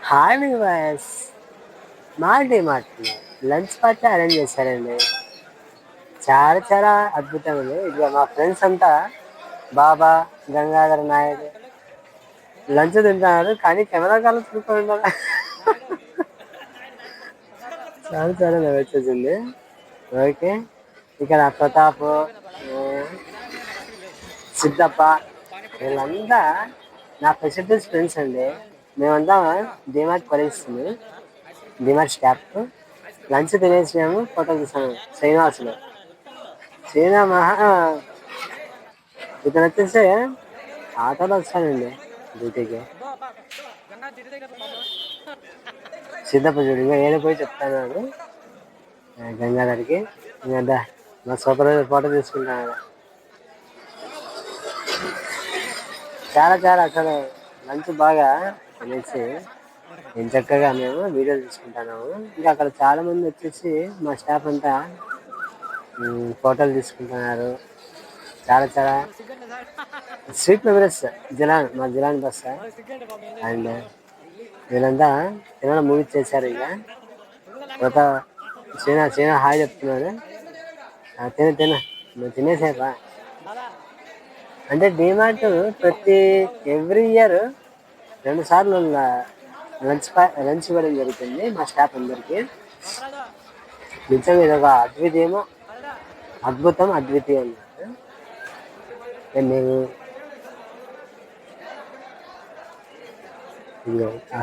Hi వివాస్, మా డిమార్ట్లో lunch party arrange చేశారండి. చాలా చాలా అద్భుతంగా ఉంది. ఇదిగో మా ఫ్రెండ్స్ అంతా బాబా, గంగాధర నాయుడు లంచ్ తింటున్నారు, కానీ కెమెరా కాలం చూసుకొని ఉండాలి. చాలా చాలా నవ్వొచ్చేసింది. ఓకే, ఇక్కడ ప్రతాప్, సిద్ధప్ప వీళ్ళంతా నా ఫెసిలిటీస్ ఫ్రెండ్స్ అండి. మేమంతా డిమార్ట్ కొలిస్తుంది, డిమార్ట్ స్టాఫ్. లంచ్ తినేసి మేము ఫోటో తీసాము శ్రీనివాసులు. శ్రీనా మహా ఇతను వచ్చేసి ఆటోలో వస్తానండి డ్యూటీకి. సిద్ధప్ప చూడు ఇంకా ఏదో పోయి చెప్తాను గంగాధర్కి. ఇంకా మా సూపర్వైజర్ ఫోటో తీసుకుంటాను. చాలా చాలా అసలు లంచ్ బాగా అనేసి నేను చక్కగా మేము వీడియోలు తీసుకుంటున్నాము. ఇంకా అక్కడ చాలా మంది వచ్చేసి మా స్టాఫ్ అంతా ఫోటోలు తీసుకుంటున్నారు. చాలా చాలా స్వీట్ మెమరీస్. మా జిలాన్ బస్ అండ్ వీళ్ళంతా ఏమైనా మూవీ చేశారు. ఇక తర్వాత చీనా హాయ్ చెప్తున్నారు. నువ్వు తినేసారా అంటే డిమార్ట్ ప్రతి ఎవ్రీ ఇయర్ 2 సార్లు లంచ్ ఇవ్వడం జరుగుతుంది మా స్టాఫ్ అందరికి. నిజంగా ఇది ఒక అద్భుతం అద్వితీయం. నేను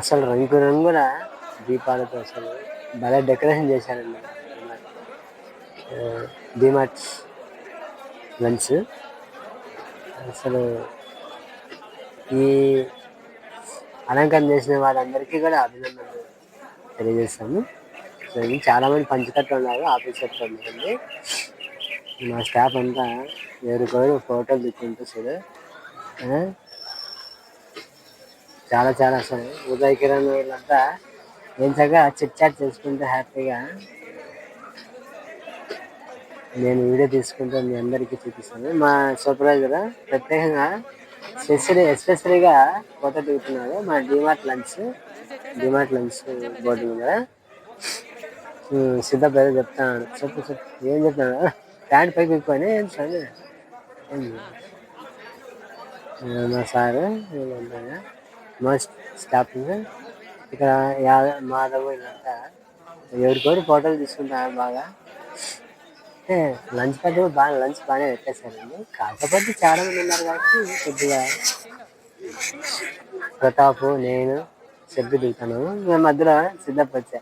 అసలు రంగుల దీపాలతో అసలు భలే డెకరేషన్ చేశారండి డిమార్ట్ లంచ్. అసలు ఈ అలంకరణ చేసిన వాళ్ళందరికీ కూడా అభినందనలు తెలియజేస్తాము. సో ఇది చాలామంది పంచకట్లు ఉన్నారు, ఆఫీసర్స్ ఉంటుంది. మా స్టాఫ్ అంతా ఎవరికొరు ఫోటోలు దిక్కుంటూ చూడు. చాలా చాలా అసలు ఉదయ్ కిరణ్ వీళ్ళంతా నేను చక్కగా చిట్ చాట్ చేసుకుంటూ హ్యాపీగా నేను వీడియో తీసుకుంటూ మీ అందరికీ చూపిస్తాను. మా సూపర్వైజర్ ప్రత్యేకంగా ఎస్పెషలీగా ఫోటో దిగుతున్నాడు మా డిమార్ట్ లంచ్ బోర్డు మీద. సిద్ధ పేరు చెప్తాను. చెప్పు ఏం చెప్తాడు, ప్యాంట్ పైకి ఎక్కువని ఏం చదివే మా సారు మా స్టాఫ్ ఇక్కడ మాధవ్ ఇదంతా ఎవరికోరు ఫోటోలు తీసుకుంటారు బాగా. లంచ్ పార్టీ లంచ్ బాగానే పెట్టేశారండి. కాకపోతే చాలా మంది ఉన్నారు కాబట్టి కొద్దిగా ప్రతాప్, నేను సెల్ఫీ దిగుతాను. మేము మధ్యలో సిద్ధప్ప వచ్చా.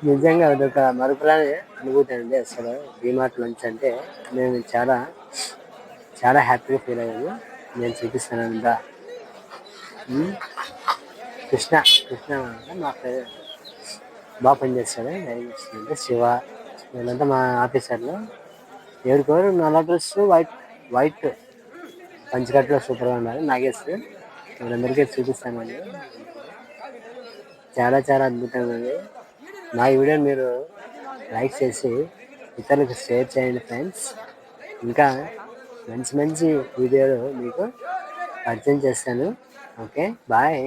నిజంగా అదొక మరుపురాని అనుభూతి అండి. అసలు డిమార్ట్ లంచ్ అంటే నేను చాలా చాలా హ్యాపీగా ఫీల్ అయ్యాను. నేను చూపిస్తాను అంతా. కృష్ణ మా ఫ్రెండ్ బాగా పనిచేస్తాడు, డ్రైవింగ్ చేస్తుంటే శివ వీళ్ళంతా మా ఆఫీసర్లు. ఎవరికోరు నల్ల డ్రెస్ వైట్ పంచకట్లో సూపర్గా ఉన్నారు. నాగేష్ వీళ్ళందరికీ చూపిస్తామండి. చాలా చాలా అద్భుతంగా ఉంది. మా వీడియో మీరు లైక్ చేసి ఇతరులకు షేర్ చేయండి ఫ్రెండ్స్. ఇంకా మంచి మంచి వీడియోలు మీకు పరిచయం చేస్తాను. Okay, bye.